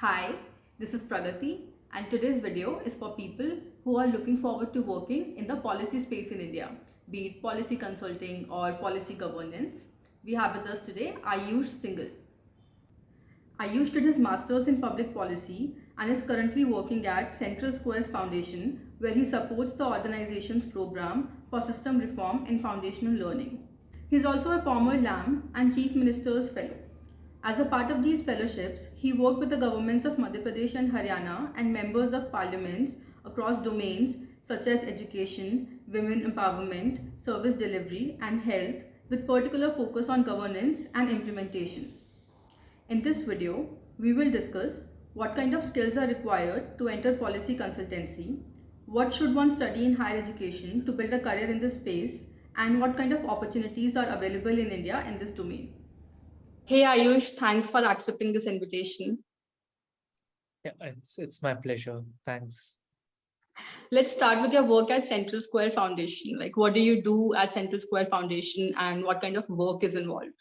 Hi, this is Pragati, and today's video is for people who are looking forward to working in the policy space in India, be it policy consulting or policy governance. We have with us today Ayush Singhal. Ayush did his master's in public policy and is currently working at Central Squares Foundation, where he supports the organization's program for system reform in foundational learning. He is also a former LAM and Chief Minister's Fellow. As a part of these fellowships, he worked with the governments of Madhya Pradesh and Haryana and members of parliaments across domains such as education, women empowerment, service delivery, and health, with particular focus on governance and implementation. In this video, we will discuss what kind of skills are required to enter policy consultancy, what should one study in higher education to build a career in this space, and what kind of opportunities are available in India in this domain. Hey Ayush, thanks for accepting this invitation. Yeah, it's my pleasure. Thanks. Let's start with your work at Central Square Foundation. Like, what do you do at Central Square Foundation and what kind of work is involved?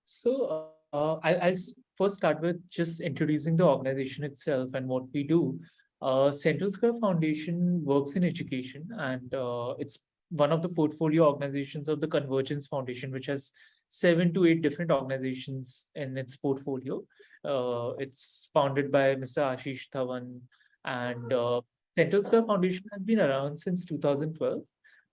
So I'll first start with just introducing the organization itself and what we do. Central Square Foundation works in education, and it's one of the portfolio organizations of the Convergence Foundation, which has 7 to 8 different organizations in its portfolio. It's founded by Mr. Ashish Dhawan, and Central Square Foundation has been around since 2012.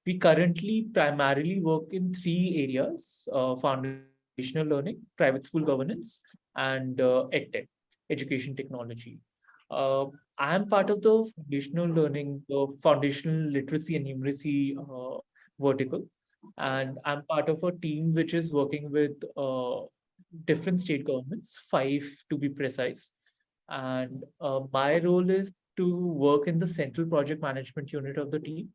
We currently primarily work in 3 areas: foundational learning, private school governance, and EdTech, education technology. I am part of the foundational learning, foundational literacy and numeracy vertical, and I'm part of a team which is working with different state governments, 5 to be precise. And my role is to work in the central project management unit of the team,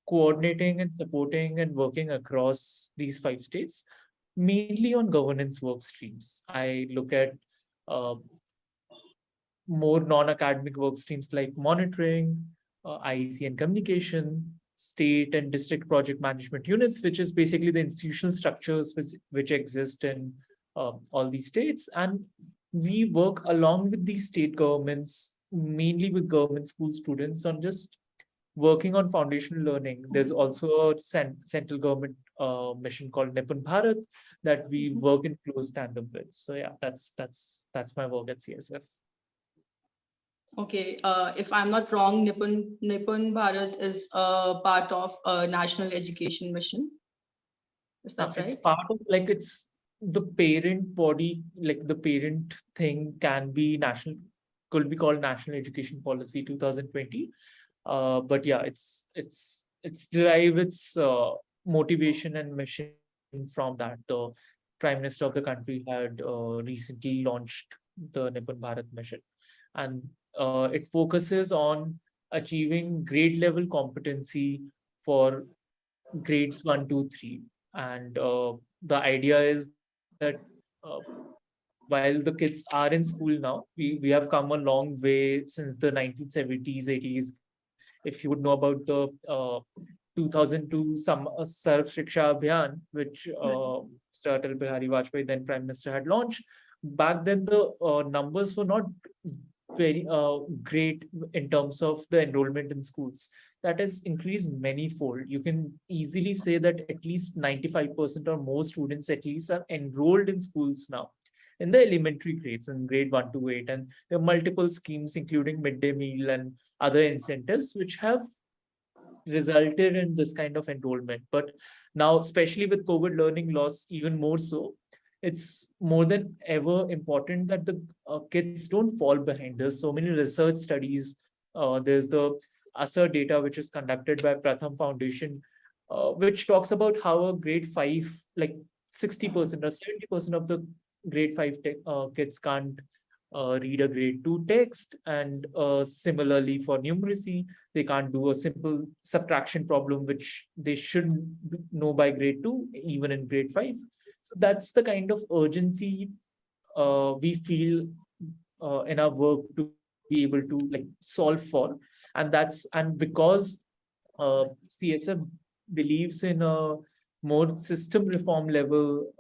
coordinating and supporting and working across these 5 states, mainly on governance work streams. I look at uh, more non-academic work streams like monitoring, IEC and communication, state and district project management units, which is basically the institutional structures which exist in all these states. And we work along with these state governments, mainly with government school students, on just working on foundational learning. There's also a central government mission called Nipun Bharat that we work in close tandem with. So yeah, that's my work at CSF. Okay, if I'm not wrong, Nipun Bharat is a part of a national education mission. Is that right? It's part of, like, it's the parent body, like the parent thing can be national, could be called National Education Policy 2020. But yeah, it's derive its motivation and mission from that. The Prime Minister of the country had recently launched the Nipun Bharat mission, and it focuses on achieving grade level competency for grades 1, 2, 3. And the idea is that while the kids are in school now, we have come a long way since the 1970s, 80s. If you would know about the 2002 Sarv Shiksha Abhiyan, which Mr. Atal Bihari Vajpayee, then Prime Minister, had launched. Back then, the numbers were not very great in terms of the enrollment in schools. That has increased many-fold. You can easily say that at least 95% or more students at least are enrolled in schools now, in the elementary grades, in grade 1 to 8. And there are multiple schemes, including midday meal and other incentives, which have resulted in this kind of enrollment. But now, especially with COVID learning loss, even more so, it's more than ever important that the kids don't fall behind. There's so many research studies. There's the ASER data, which is conducted by Pratham Foundation, which talks about how a grade 5, like 60% or 70% of the grade 5 kids can't read a grade 2 text. And similarly for numeracy, they can't do a simple subtraction problem, which they should know by grade 2, even in grade 5. So that's the kind of urgency we feel in our work to be able to, like, solve for. And because CSF believes in a more system reform level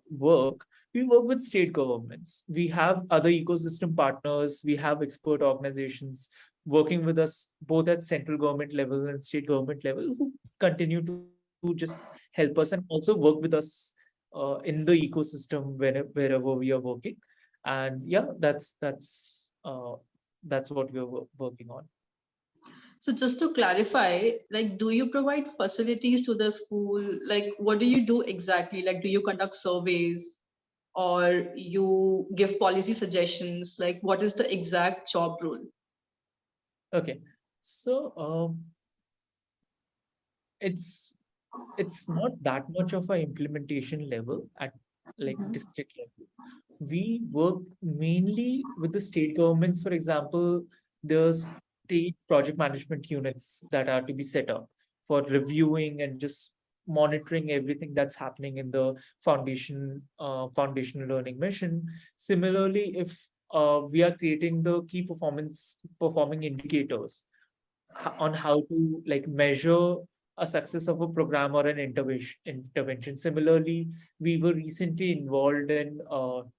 work, we work with state governments. We have other ecosystem partners. We have expert organizations working with us both at central government level and state government level who continue to just help us and also work with us in the ecosystem wherever we are working. And yeah, that's what we're working on. So just to clarify, like, do you provide facilities to the school? Like, what do you do exactly? Like, do you conduct surveys or you give policy suggestions? Like, what is the exact job role? Okay, so it's it's not that much of a implementation level at like Mhm. district level. We work mainly with the state governments. For example, the state project management units that are to be set up for reviewing and just monitoring everything that's happening in the foundational learning mission. Similarly, if we are creating the key performing indicators on how to like measure a success of a program or an intervention. Similarly, we were recently involved in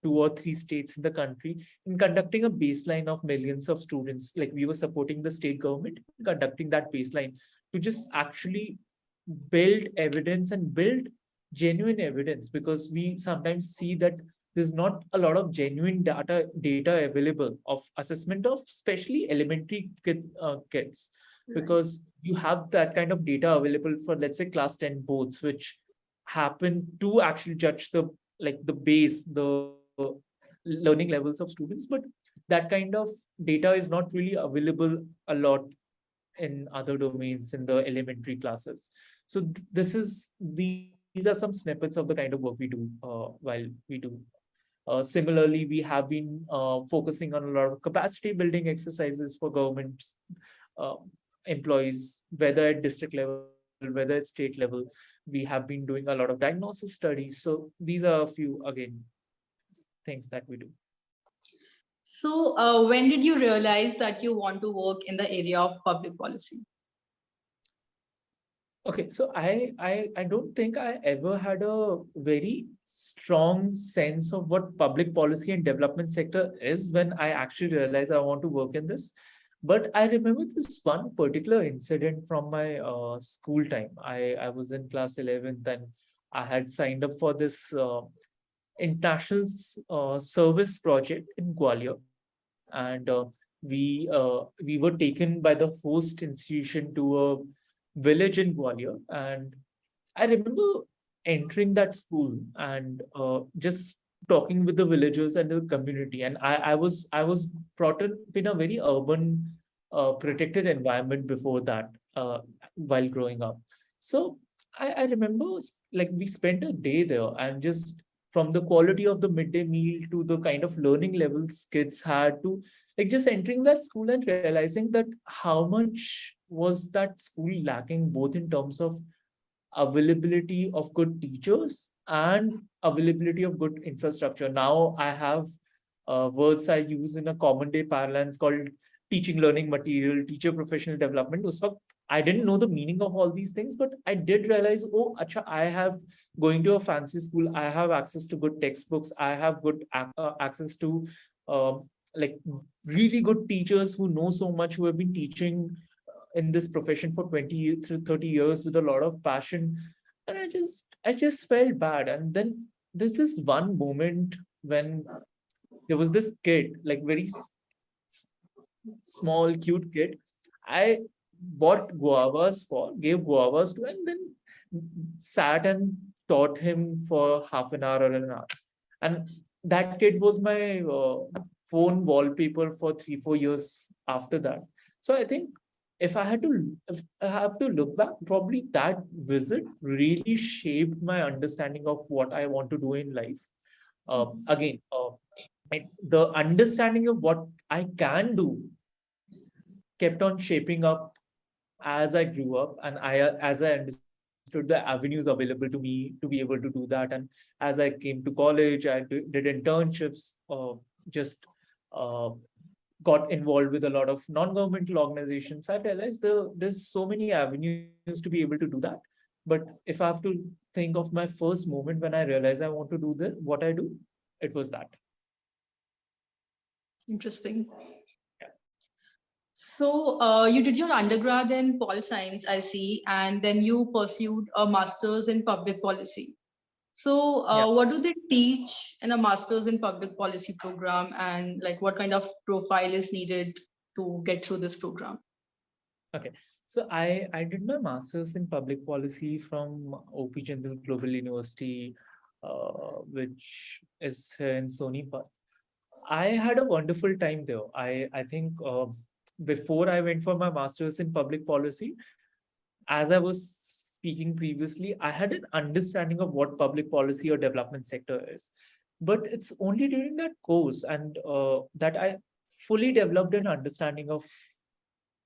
2 or 3 states in the country in conducting a baseline of millions of students. Like we were supporting the state government in conducting that baseline to just actually build evidence and build genuine evidence, because we sometimes see that there's not a lot of genuine data available of assessment of especially elementary kids, Right. because you have that kind of data available for, let's say, class 10 boards, which happen to actually judge the like the base the learning levels of students, but that kind of data is not really available a lot in other domains in the elementary classes. So these are some snippets of the kind of work we do while we do. Similarly, we have been focusing on a lot of capacity building exercises for governments, uh, employees, whether at district level, whether at state level. We have been doing a lot of diagnosis studies. So these are a few, again, things that we do. So, when did you realize that you want to work in the area of public policy? Okay, so I don't think I ever had a very strong sense of what public policy and development sector is when I actually realized I want to work in this. But I remember this one particular incident from my school time. I was in class 11th and I had signed up for this international service project in Gwalior, and we were taken by the host institution to a village in Gwalior, and I remember entering that school and just talking with the villagers and the community. And I was brought up in a very urban, protected environment before that, while growing up. So I remember like we spent a day there, and just from the quality of the midday meal to the kind of learning levels kids had, to like just entering that school and realizing that how much was that school lacking, both in terms of availability of good teachers and availability of good infrastructure. Now I have words I use in a common day parlance called teaching learning material, teacher professional development. Us waqt I didn't know the meaning of all these things, but I did realize, oh, acha, I have going to a fancy school. I have access to good textbooks. I have good access to like really good teachers who know so much, who have been teaching in this profession for 20 through 30 years with a lot of passion. And I just felt bad. And then there's this one moment when there was this kid, like very small cute kid. I bought guavas for, gave guavas to, and then sat and taught him for half an hour or an hour. And that kid was my phone wallpaper for 3 4 years after that. So I think if I have to look back, probably that visit really shaped my understanding of what I want to do in life. Again, the understanding of what I can do kept on shaping up as I grew up, and as I understood the avenues available to me to be able to do that. And as I came to college, did internships, just uh, got involved with a lot of non-governmental organizations. I realized there's so many avenues to be able to do that. But if I have to think of my first moment when I realized I want to do this, what I do, it was that. Interesting. Yeah. So, you did your undergrad in pol science, I see, and then you pursued a master's in public policy. So, Yeah. what do they teach in a master's in public policy program, and like what kind of profile is needed to get through this program? Okay. So I did my master's in public policy from OP Jindal Global University, which is here in Sonipat. I had a wonderful time there. I think before I went for my master's in public policy, as I was speaking previously, I had an understanding of what public policy or development sector is. But it's only during that course and that I fully developed an understanding of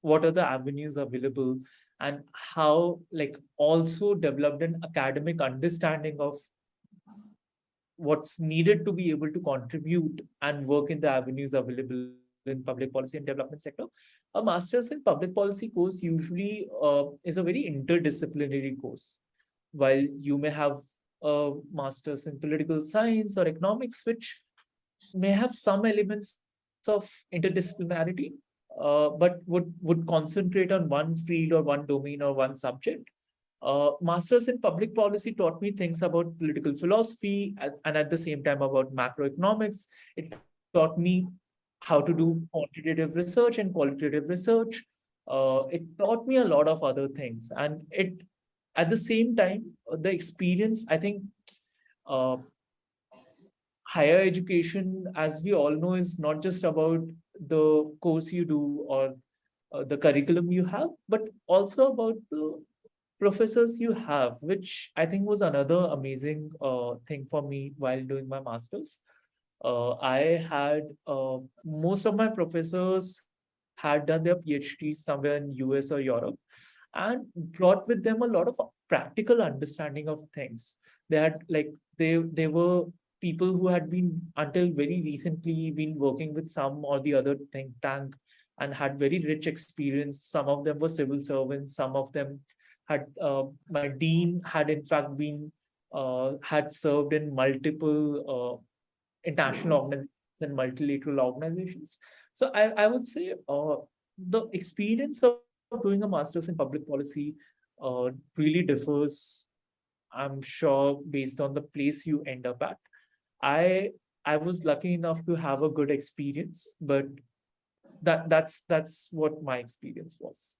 what are the avenues available and how like also developed an academic understanding of what's needed to be able to contribute and work in the avenues available in public policy and development sector. A master's in public policy course usually is a very interdisciplinary course. While you may have a master's in political science or economics, which may have some elements of interdisciplinarity, but would concentrate on one field or one domain or one subject. Masters in public policy taught me things about political philosophy and at the same time about macroeconomics. It taught me how to do quantitative research and qualitative research. It taught me a lot of other things, and it at the same time the experience. I think uh, higher education, as we all know, is not just about the course you do or the curriculum you have, but also about the professors you have, which I think was another amazing thing for me while doing my master's. I had most of my professors had done their PhDs somewhere in US or Europe and brought with them a lot of practical understanding of things. They had like they were people who had been until very recently been working with some or the other think tank and had very rich experience. Some of them were civil servants, some of them had my dean had in fact been had served in multiple international organizations and multilateral organizations. So I would say the experience of doing a master's in public policy really differs, I'm sure, based on the place you end up at. I I was lucky enough to have a good experience, but that's what my experience was.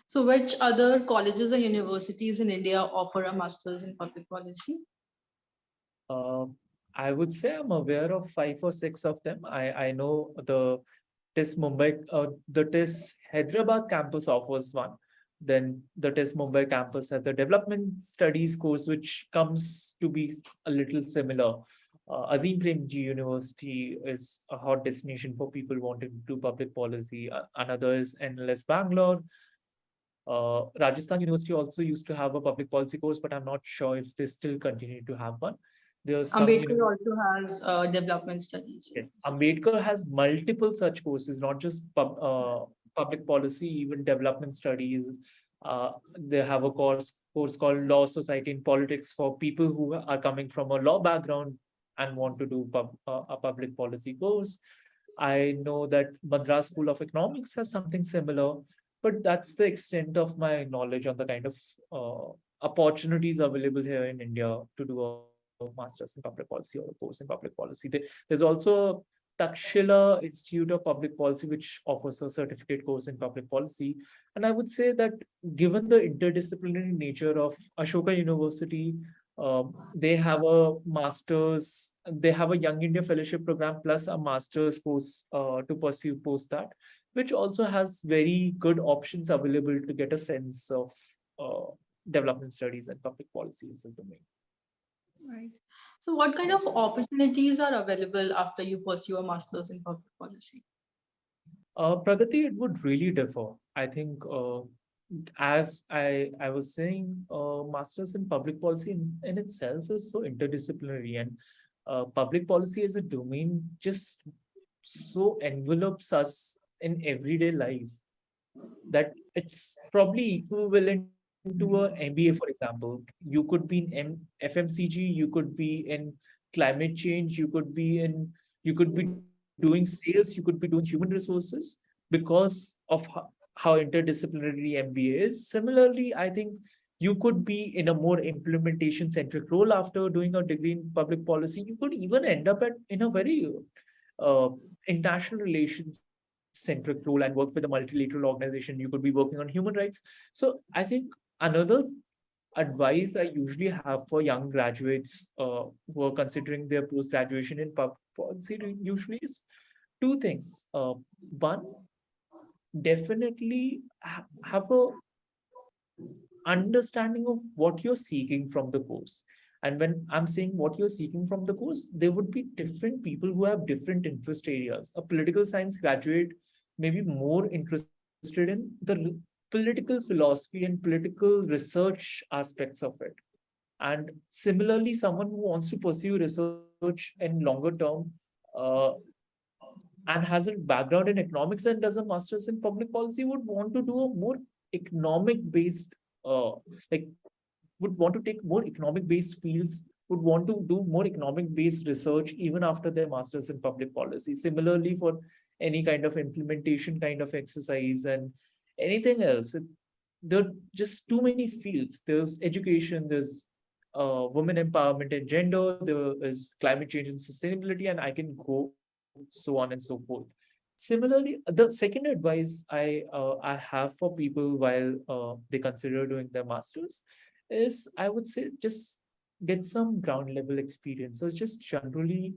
So, which other colleges or universities in India offer a master's in public policy? Uh, I would say I'm aware of five or six of them. I know the TIS Mumbai, the TIS Hyderabad campus offers one. Then the TIS Mumbai campus has the development studies course, which comes to be a little similar. Azim Premji University is a hot destination for people wanting to do public policy. Another is NLS Bangalore. Rajasthan University also used to have a public policy course, but I'm not sure if they still continue to have one. There's some Ambedkar also has development studies. Yes, Ambedkar has multiple such courses, not just public policy, even development studies. They have a course called Law, Society, and Politics for people who are coming from a law background and want to do a public policy course. I know that Madras School of Economics has something similar, but that's the extent of my knowledge on the kind of opportunities available here in India to do a master's in public policy or a course in public policy. There's also Takshila Institute of Public Policy, which offers a certificate course in public policy. And I would say that given the interdisciplinary nature of Ashoka University, they have a master's, they have a Young India Fellowship program plus a master's course to pursue post that, which also has very good options available to get a sense of uh, development studies and public policy as a domain. Right. So, what kind of opportunities are available after you pursue a master's in public policy? Pragati, it would really differ. I think, as I was saying, masters in public policy in itself is so interdisciplinary, and public policy as a domain just so envelopes us in everyday life that it's probably equivalent to a MBA, for example. You could be in FMCG, you could be in climate change, you could be doing sales, you could be doing human resources because of how interdisciplinary MBA is. Similarly, I think you could be in a more implementation centric role after doing a degree in public policy. You could even end up in a very uh, international relations centric role and work with a multilateral organization. You could be working on human rights. So I think another advice I usually have for young graduates who are considering their post graduation in public policy usually is two things. One, definitely have a understanding of what you're seeking from the course. And when I'm saying what you're seeking from the course, there would be different people who have different interest areas. A political science graduate may be more interested in the political philosophy and political research aspects of it. And similarly, someone who wants to pursue research in longer term uh, and has a background in economics and does a master's in public policy would want to do a more economic based like would want to take more economic based fields, would want to do more economic based research even after their masters in public policy. Similarly, for any kind of implementation kind of exercise and anything else, there are just too many fields. There's education, there's women empowerment and gender, there is climate change and sustainability, and I can go so on and so forth. Similarly, the second advice I have for people while they consider doing their masters is, I would say, just get some ground level experience. So just generally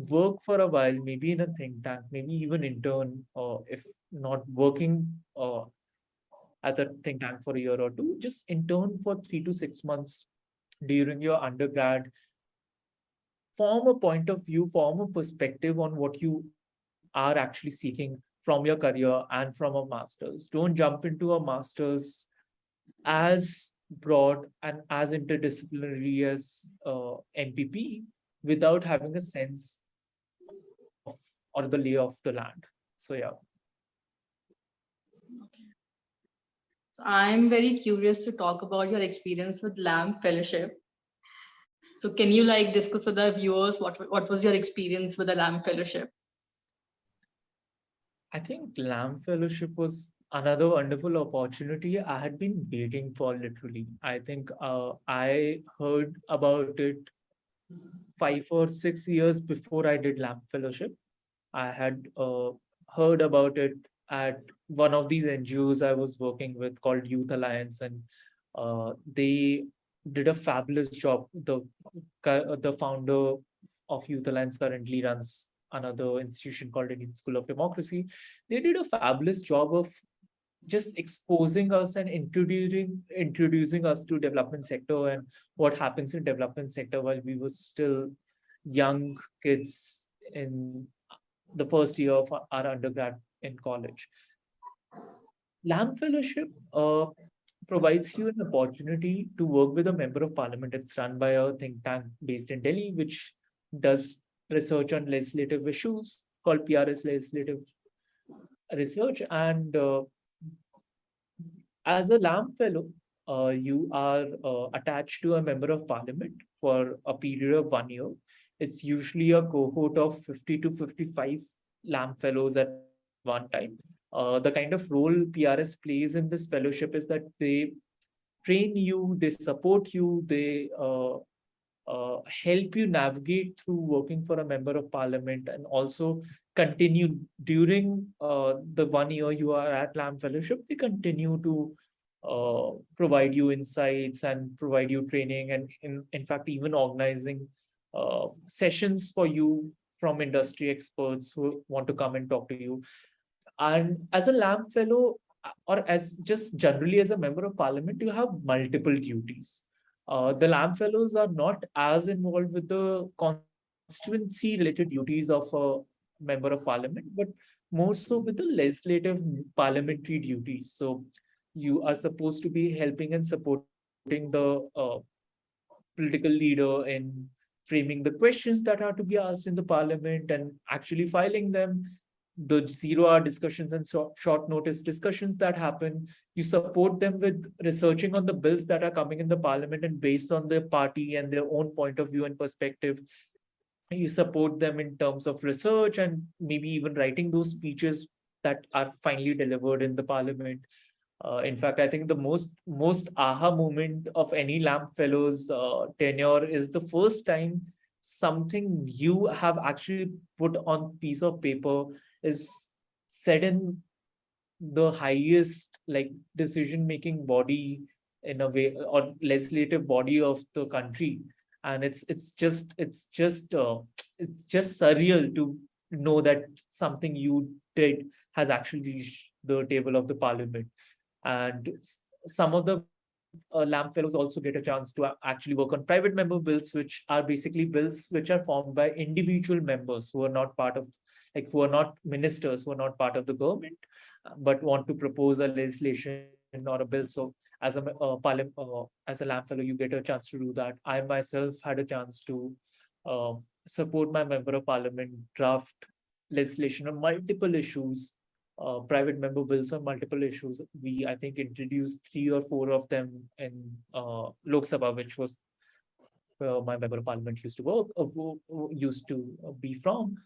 work for a while, maybe in a think tank, maybe even intern, or if not working at a think tank for a year or two, just intern for 3 to 6 months during your undergrad. Form a point of view, form a perspective on what you are actually seeking from your career and from a master's. Don't jump into a master's as broad and as interdisciplinary as NPP without having a sense of or the lay of the land. So yeah. So I'm very curious to talk about your experience with LAM Fellowship. So can you like discuss with the viewers what was your experience with the LAM Fellowship? I think Lamb Fellowship was another wonderful opportunity I had been waiting for literally. I think I heard about it 5 or 6 years before I did Lamb Fellowship. I had heard about it at one of these NGOs I was working with called Youth Alliance, and they did a fabulous job. The founder of Youth Alliance currently runs another institution called Indian School of Democracy. They did a fabulous job of just exposing us and introducing us to development sector and what happens in development sector while we were still young kids in the first year of our undergrad in college. Lamb Fellowship provides you an opportunity to work with a member of parliament. It's run by a think tank based in Delhi, which does research on legislative issues called PRS Legislative Research. And as a LAM fellow, you are attached to a member of parliament for a period of 1 year. It's usually a cohort of 50 to 55 LAM fellows at one time. The kind of role PRS plays in this fellowship is that they train you, they support you, they help you navigate through working for a member of parliament, and also continue during the 1 year you are at LAM Fellowship. They continue to provide you insights and provide you training, and in fact, even organizing sessions for you from industry experts who want to come and talk to you. And as a LAM fellow, or as just generally as a member of parliament, you have multiple duties. The LAM fellows are not as involved with the constituency related duties of a member of parliament, but more so with the legislative parliamentary duties. So you are supposed to be helping and supporting the political leader in framing the questions that are to be asked in the parliament and actually filing them. the 0 hour discussions and short notice discussions that happen. You support them with researching on the bills that are coming in the parliament, and based on their party and their own point of view and perspective, you support them in terms of research and maybe even writing those speeches that are finally delivered in the parliament. In fact, I think the most aha moment of any LAMP fellows tenure is the first time something you have actually put on piece of paper is said in the highest like decision making body in a way, or legislative body of the country. And it's just surreal to know that something you did has actually reached the table of the parliament. And some of the LAMP fellows also get a chance to actually work on private member bills, which are basically bills which are formed by individual members who are not part of, like, who are not ministers, who are not part of the government, but want to propose a legislation or a bill. So as a LAMP fellow, you get a chance to do that. I myself had a chance to uh, support my member of parliament draft legislation on multiple issues, private member bills on multiple issues. We, I think, introduced 3 or 4 of them in Lok Sabha, which was where my member of parliament used to work, used to be from.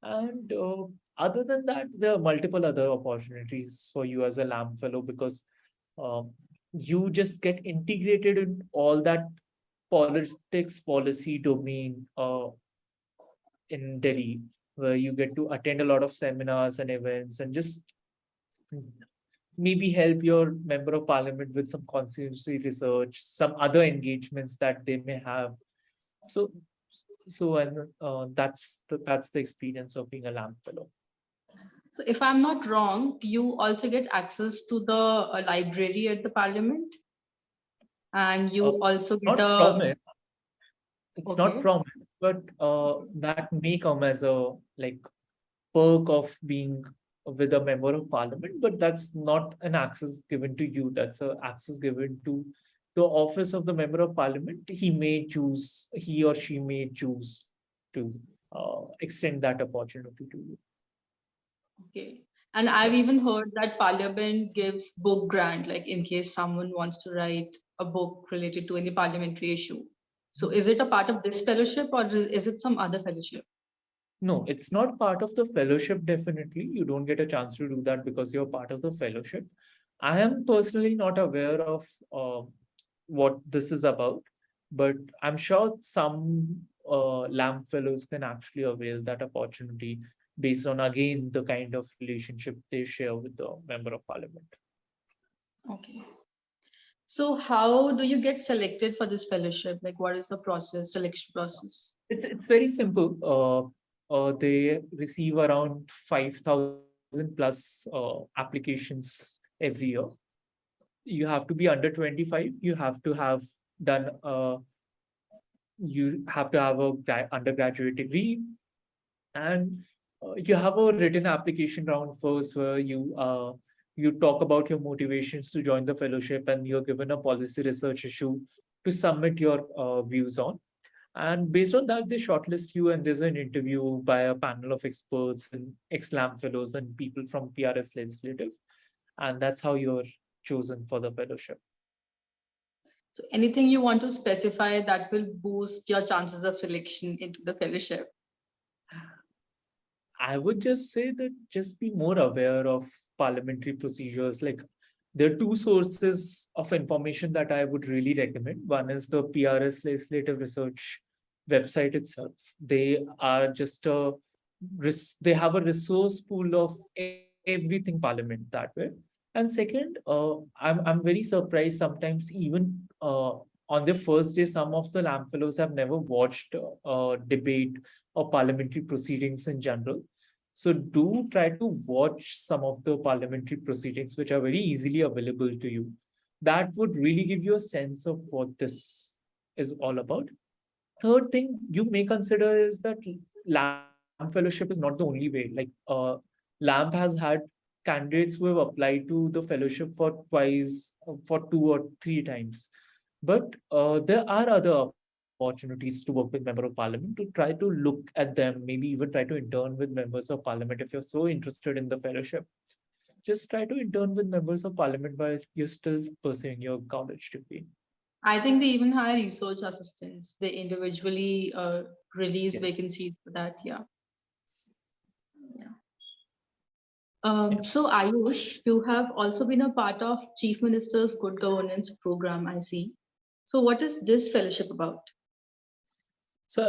And other than that, there are multiple other opportunities for you as a LAMP fellow, because um, you just get integrated in all that politics policy domain in Delhi, where you get to attend a lot of seminars and events and just maybe help your member of parliament with some constituency research, some other engagements that they may have. So, and that's the experience of being a LAMP fellow. So if I'm not wrong, you also get access to the library at the parliament, and Uh, you also get Not a promised. It's not okay. promised, but that may come as a like perk of being with a member of parliament. But that's not an access given to you. That's an access given to the office of the member of parliament. He or she may choose to extend that opportunity to you. Okay. And I've even heard that Parliament gives book grant, like in case someone wants to write a book related to any parliamentary issue. So is it a part of this fellowship, or is it some other fellowship? No, it's not part of the fellowship, definitely. You don't get a chance to do that because you're part of the fellowship. I am personally not aware of what this is about, but I'm sure some LAMP fellows can actually avail that opportunity based on, again, the kind of relationship they share with the member of parliament. Okay. So how do you get selected for this fellowship? Like, what is the process, selection process? It's very simple. They receive around 5,000 plus applications every year. You have to be under 25. You have to have a undergraduate degree, and you have a written application round first, where you talk about your motivations to join the fellowship, and you're given a policy research issue to submit your views on. And based on that, they shortlist you, and there's an interview by a panel of experts and ex-LAMP fellows and people from PRS legislative. And that's how you're chosen for the fellowship. So anything you want to specify that will boost your chances of selection into the fellowship? I would just say that just be more aware of parliamentary procedures. Like, there are 2 sources of information that I would really recommend. One is the PRS Legislative Research website itself. They have a resource pool of everything parliament that way. And second, I'm very surprised sometimes, even on their first day, some of the LAMP fellows have never watched debate or parliamentary proceedings in general. So do try to watch some of the parliamentary proceedings, which are very easily available to you. That would really give you a sense of what this is all about. Third thing you may consider is that LAMP fellowship is not the only way. Like, LAMP has had candidates who have applied to the fellowship for 2 or 3 times. But there are other opportunities. opportunities to work with member of parliament, to try to look at them, maybe even try to intern with members of parliament. If you're so interested in the fellowship, just try to intern with members of parliament while you're still pursuing your college degree. I think they even hire research assistants. They individually release Yes. vacancies for that. Yeah. Yeah. Yeah. So Ayush, you have also been a part of Chief Minister's Good Governance program, I see. So what is this fellowship about? So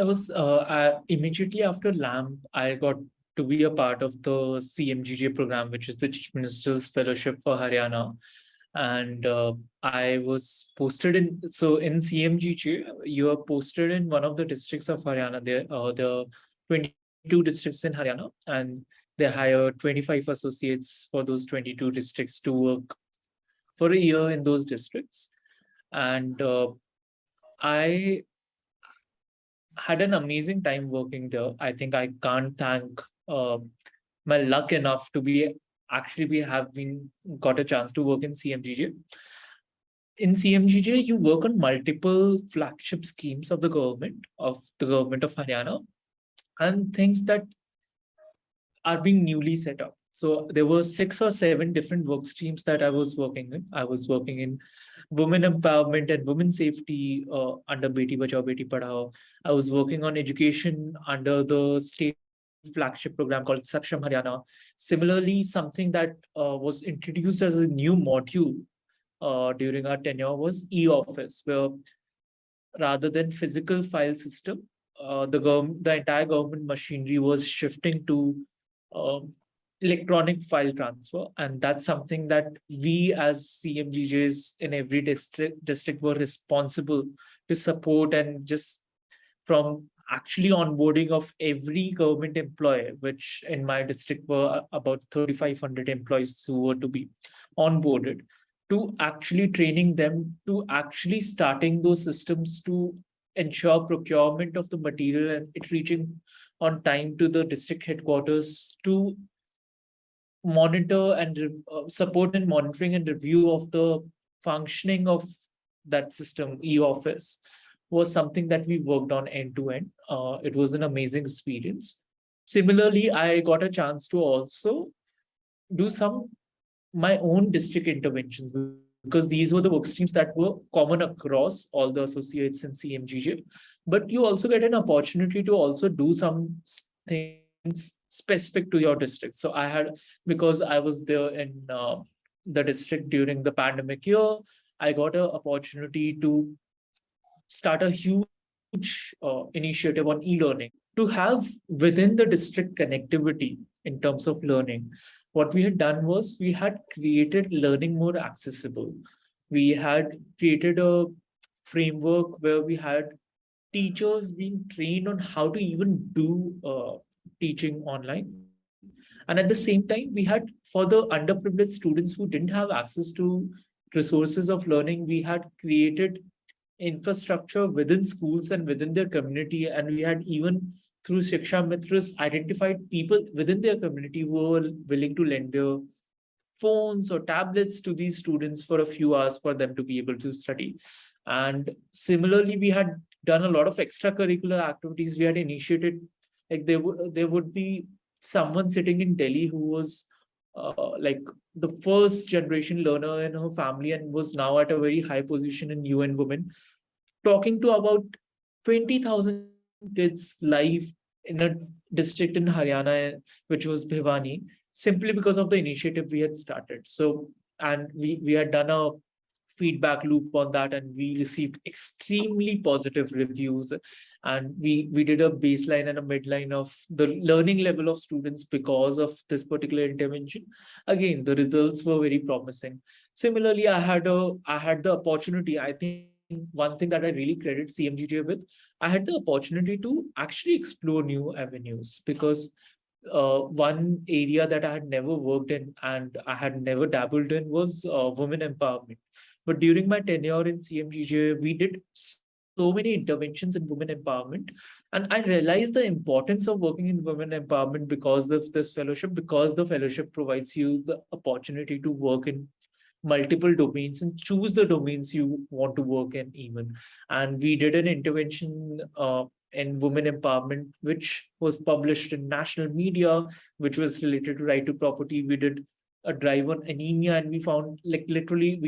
immediately after LAMP, I got to be a part of the CMGG program, which is the Chief Minister's Fellowship for Haryana. And I was posted in, so in CMGG, you are posted in one of the districts of Haryana. The 22 districts in Haryana, and they hire 25 associates for those 22 districts to work for a year in those districts. And I had an amazing time working there. I think I can't thank uh, my luck enough to be actually we have been got a chance to work in CMGJ. In CMGJ, you work on multiple flagship schemes of the government of Haryana, and things that are being newly set up. So there were 6 or 7 different work streams that I was working in. I was working in women empowerment and women safety under Beti Bachao Beti Padhao. I was working on education under the state flagship program called Saksham Haryana. Similarly, something that was introduced as a new module during our tenure was e-office, where rather than physical file system, the entire government machinery was shifting to um, electronic file transfer, and that's something that we as CMGJs in every district were responsible to support, and just from actually onboarding of every government employee, which in my district were about 3,500 employees who were to be onboarded, to actually training them, to actually starting those systems to ensure procurement of the material and it reaching on time to the district headquarters, to monitor and support and monitoring and review of the functioning of that system, e-office, was something that we worked on end to end. It was an amazing experience. Similarly, I got a chance to also do some my own district interventions, because these were the work streams that were common across all the associates in CMGJ. But you also get an opportunity to also do some things specific to your district. So I had, because I was there in the district during the pandemic year, I got an opportunity to start a huge initiative on e-learning, to have within the district connectivity in terms of learning. What we had done was we had created learning more accessible. We had created a framework where we had teachers being trained on how to even do teaching online. And at the same time, we had, for the underprivileged students who didn't have access to resources of learning, we had created infrastructure within schools and within their community. And we had even through Shiksha Mitras identified people within their community who were willing to lend their phones or tablets to these students for a few hours for them to be able to study. And similarly, we had done a lot of extracurricular activities. We had initiated, like there would be someone sitting in Delhi who was like the first generation learner in her family and was now at a very high position in UN Women, talking to about 20,000 kids live in a district in Haryana, which was Bhiwani, simply because of the initiative we had started. So, and we had done a feedback loop on that, and we received extremely positive reviews. And we did a baseline and a midline of the learning level of students because of this particular intervention. Again, the results were very promising. Similarly, I had the opportunity. I think one thing that I really credit CMGJ with, I had the opportunity to actually explore new avenues, because one area that I had never worked in and I had never dabbled in was women empowerment. But during my tenure in CMGJ, we did so many interventions in women empowerment. And I realized the importance of working in women empowerment because of this fellowship, because the fellowship provides you the opportunity to work in multiple domains and choose the domains you want to work in even. And we did an intervention in women empowerment, which was published in national media, which was related to right to property. We did a drive on anemia, and we found, like, literally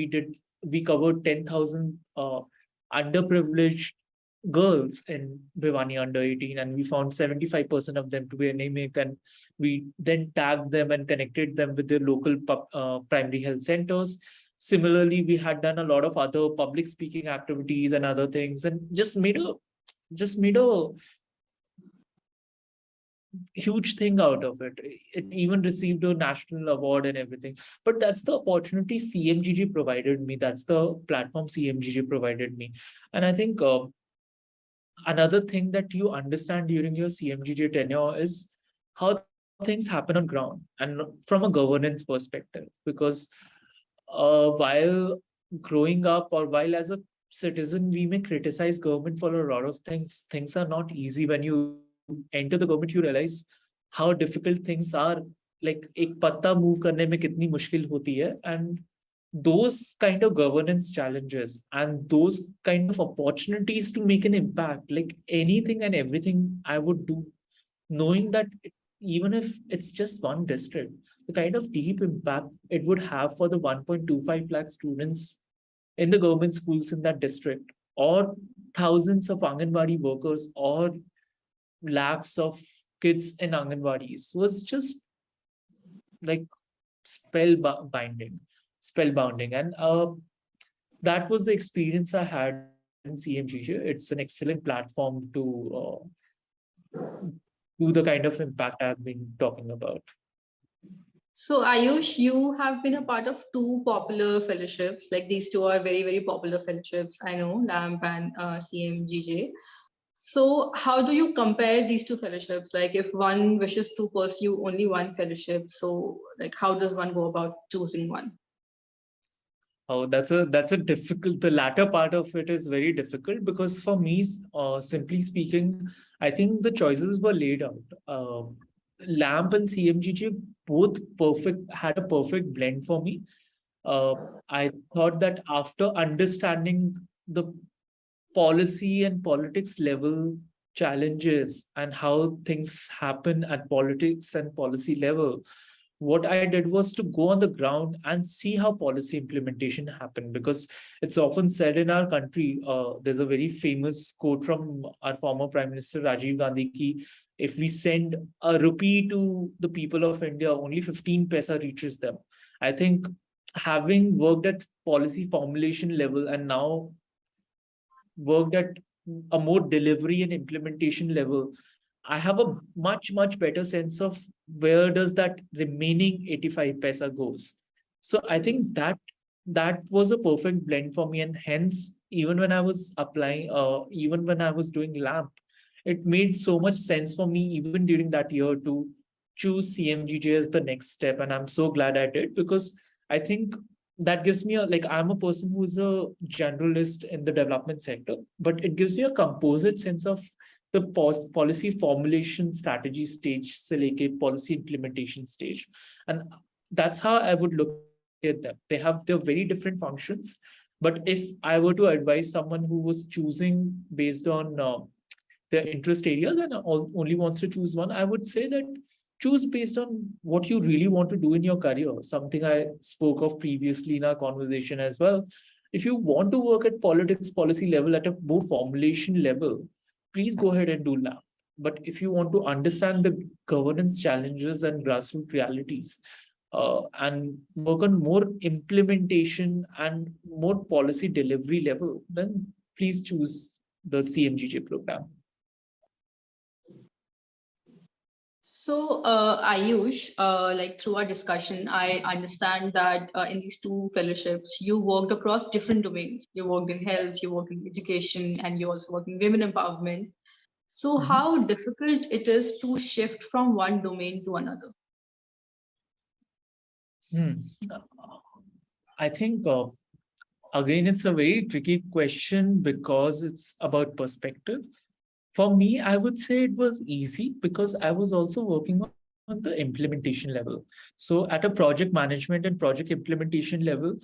we covered 10,000 underprivileged girls in Bhiwani under 18, and we found 75% of them to be anemic. And we then tagged them and connected them with their local primary health centers. Similarly, we had done a lot of other public speaking activities and other things, and just made a huge thing out of it. It even received a national award and everything. But that's the opportunity CMGG provided me. That's the platform CMGG provided me. And I think another thing that you understand during your CMGG tenure is how things happen on ground and from a governance perspective. Because while growing up, or while as a citizen, we may criticize government for a lot of things. Things are not easy. When you enter the government, you realize how difficult things are. Like एक पत्ता move करने में कितनी मुश्किल होती है. And those kind of governance challenges and those kind of opportunities to make an impact, like anything and everything I would do, knowing that even if it's just one district, the kind of deep impact it would have for the 1.25 lakh students in the government schools in that district, or thousands of Anganwadi workers, or lakhs of kids in Anganwadis, was just like spellbounding. And that was the experience I had in CMGG. It's an excellent platform to do the kind of impact I've been talking about. So Ayush, you have been a part of two popular fellowships. Like these two are very, very popular fellowships. I know, LAMP and CMGJ. So how do you compare these two fellowships? Like if one wishes to pursue only one fellowship, so like how does one go about choosing one? Oh, that's a difficult. The latter part of it is very difficult, because for me, simply speaking, I think the choices were laid out. LAMP and CMGG both perfect had a perfect blend for me. Uh, I thought that after understanding the policy and politics level challenges and how things happen at politics and policy level, what I did was to go on the ground and see how policy implementation happened. Because it's often said in our country, there's a very famous quote from our former Prime Minister Rajiv Gandhi ki, if we send a rupee to the people of India, only 15 paisa reaches them. I think having worked at policy formulation level and now worked at a more delivery and implementation level, I have a much better sense of where does that remaining 85 paisa goes. So I think that was a perfect blend for me, and hence even when I was applying, even when I was doing LAMP, it made so much sense for me even during that year to choose CMGJ as the next step, and I'm so glad I did, because I think that gives me like, I'm a person who's a generalist in the development sector, but it gives me a composite sense of the policy formulation strategy stage se leke policy implementation stage. And that's how I would look at them. They're very different functions. But if I were to advise someone who was choosing based on their interest areas and only wants to choose one, I would say that choose based on what you really want to do in your career. Something I spoke of previously in our conversation as well. If you want to work at politics policy level at a more formulation level, please go ahead and do LAB. But if you want to understand the governance challenges and grassroots realities, and work on more implementation and more policy delivery level, then please choose the CMGJ program. So, Ayush, like through our discussion, I understand that in these two fellowships, you worked across different domains. You worked in health, you worked in education, and you also worked in women empowerment. So, Mhm. how difficult it is to shift from one domain to another? Hmm. I think again, it's a very tricky question because it's about perspective. For me, I would say it was easy because I was also working on on the implementation level. So at a project management and project implementation level,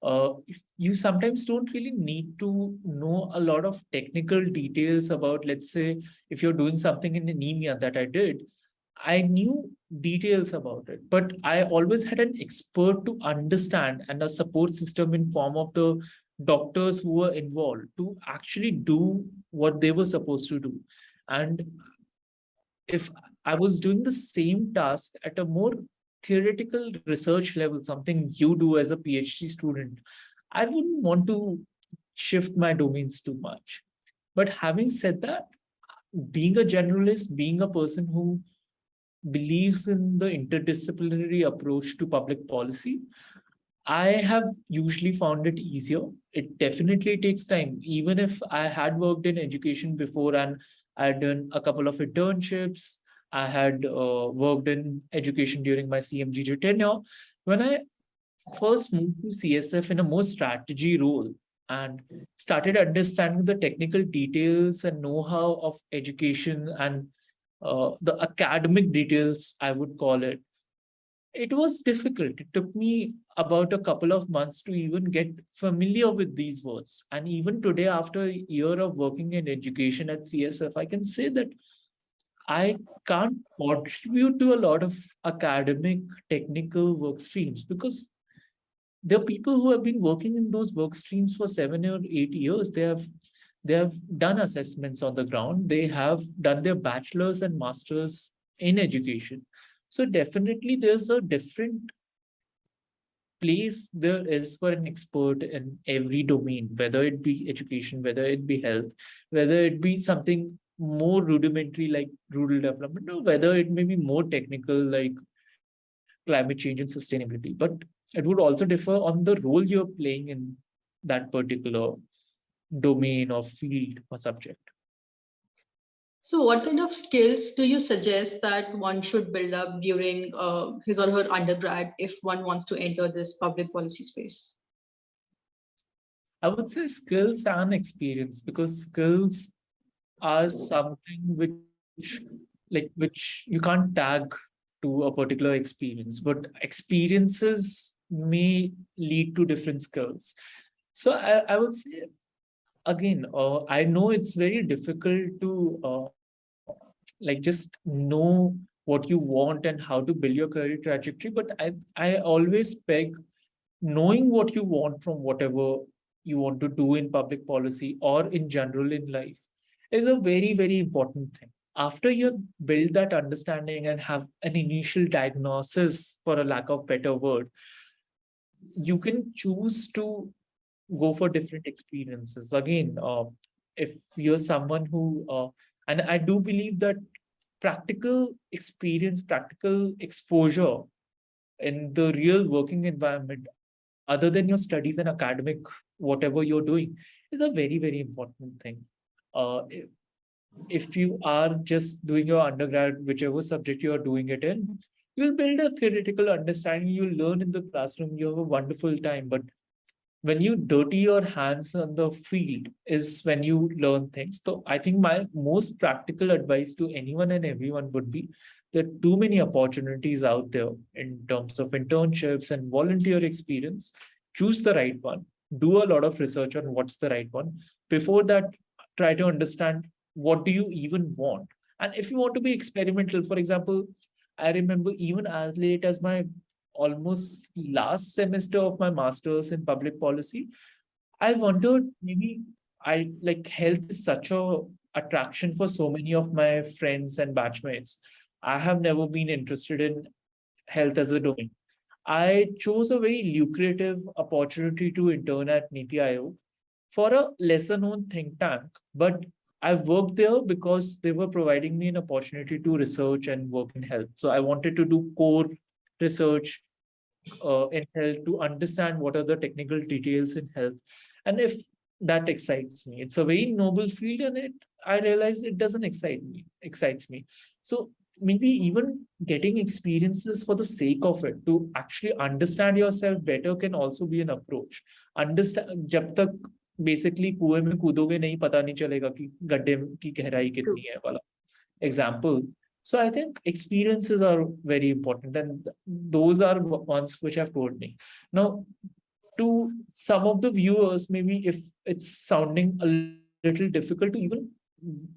uh, you sometimes don't really need to know a lot of technical details about, let's say, if you're doing something in anemia that I did, I knew details about it, but I always had an expert to understand and a support system in form of the doctors who were involved to actually do what they were supposed to do. And if I was doing the same task at a more theoretical research level, something you do as a PhD student, I wouldn't want to shift my domains too much. But having said that, being a generalist, being a person who believes in the interdisciplinary approach to public policy, I have usually found it easier. It definitely takes time. Even if I had worked in education before and I had done a couple of internships, I had worked in education during my CMGG tenure. When I first moved to CSF in a more strategy role and started understanding the technical details and know-how of education and the academic details, I would call it, it was difficult. It took me about a couple of months to even get familiar with these words. And even today, after a year of working in education at CSF, I can say that I can't contribute to a lot of academic technical work streams because there are people who have been working in those work streams for 7 or 8 years. They have done assessments on the ground. They have done their bachelor's and master's in education. So definitely there's a different place there is for an expert in every domain, whether it be education, whether it be health, whether it be something more rudimentary like rural development, or whether it may be more technical like climate change and sustainability. But it would also differ on the role you're playing in that particular domain or field or subject. So, what kind of skills do you suggest that one should build up during his or her undergrad if one wants to enter this public policy space? I would say skills and experience, because skills are something which you can't tag to a particular experience, but experiences may lead to different skills. So I would say again, I know it's very difficult to like just know what you want and how to build your career trajectory, but I always peg knowing what you want from whatever you want to do in public policy or in general in life is a very, very important thing. After you build that understanding and have an initial diagnosis, for a lack of better word, you can choose to go for different experiences. Again, if you're someone who, and I do believe that practical experience, practical exposure in the real working environment, other than your studies and academic, whatever you're doing, is a very, very important thing. If you are just doing your undergrad, whichever subject you are doing it in, you'll build a theoretical understanding, you'll learn in the classroom, you have a wonderful time. But when you dirty your hands on the field is when you learn things. So I think my most practical advice to anyone and everyone would be there are too many opportunities out there in terms of internships and volunteer experience. Choose the right one. Do a lot of research on what's the right one. Before that, try to understand what do you even want. And if you want to be experimental, for example, I remember even as late as my almost last semester of my master's in public policy, I wondered maybe I like health is such a attraction for so many of my friends and batchmates. I have never been interested in health as a domain. I chose a very lucrative opportunity to intern at Niti Aayog for a lesser known think tank, but I worked there because they were providing me an opportunity to research and work in health. So I wanted to do core research in health to understand what are the technical details in health. And if that excites me, it's a very noble field, and it I realize it doesn't excites me. So maybe even getting experiences for the sake of it to actually understand yourself better can also be an approach. Understand जब तक basically कुएं में कूदोगे नहीं पता नहीं चलेगा कि गड्ढे की गहराई कितनी है वाला example. So I think experiences are very important, and those are ones which have told me. Now, to some of the viewers, maybe if it's sounding a little difficult to even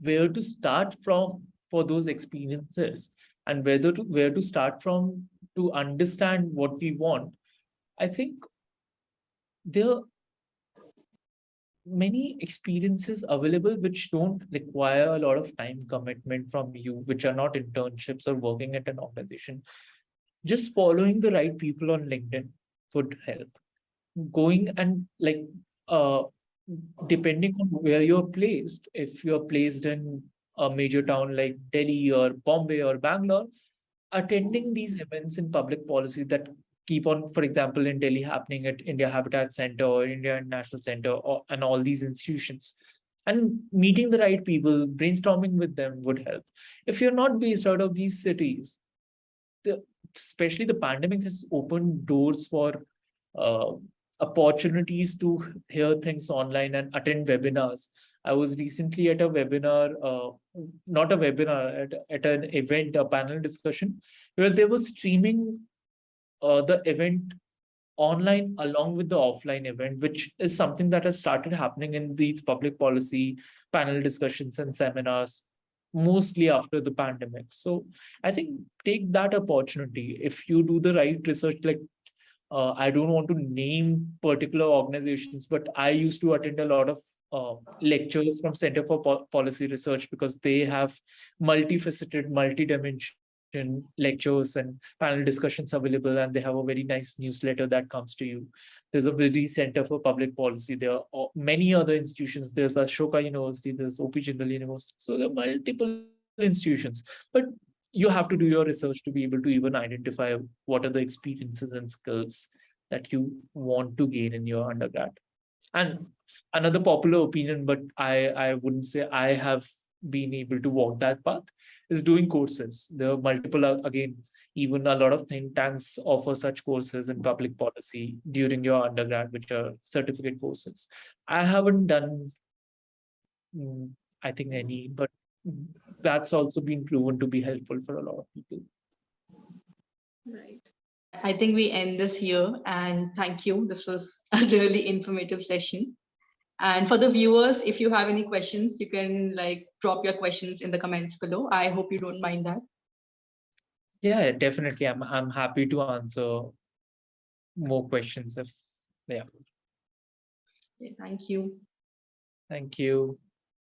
where to start from for those experiences, and where to start from to understand what we want, I think there many experiences available which don't require a lot of time commitment from you, which are not internships or working at an organization. Just following the right people on LinkedIn would help. Going and like uh depending on where you're placed, if you're placed in a major town like Delhi or Bombay or Bangalore, attending these events in public policy that keep on, for example, in Delhi happening at India Habitat Center or India National Center, and all these institutions, and meeting the right people, brainstorming with them would help. If you're not based out of these cities, the, especially the pandemic has opened doors for uh, opportunities to hear things online and attend webinars. I was recently at a webinar, not a webinar, at an event, a panel discussion, where they were streaming the event online along with the offline event, which is something that has started happening in these public policy panel discussions and seminars, mostly after the pandemic. So I think take that opportunity. If you do the right research, like I don't want to name particular organizations, but I used to attend a lot of lectures from Center for Policy Research, because they have multifaceted, multi-dimension lectures and panel discussions available, and they have a very nice newsletter that comes to you. There's a Vidi Center for Public Policy. There are many other institutions. There's Ashoka University, there's OP Jindal University. So there are multiple institutions, but you have to do your research to be able to even identify what are the experiences and skills that you want to gain in your undergrad. And another popular opinion, but I wouldn't say I have been able to walk that path, is doing courses. There are multiple, again, even a lot of think tanks offer such courses in public policy during your undergrad, which are certificate courses. I haven't done, mm, I think, any, but that's also been proven to be helpful for a lot of people. Right. I think we end this here, and thank you. This was a really informative session. And for the viewers, if you have any questions, you can like drop your questions in the comments below. I hope you don't mind that. Yeah, definitely. I'm happy to answer more questions if, yeah. Okay, thank you. Thank you.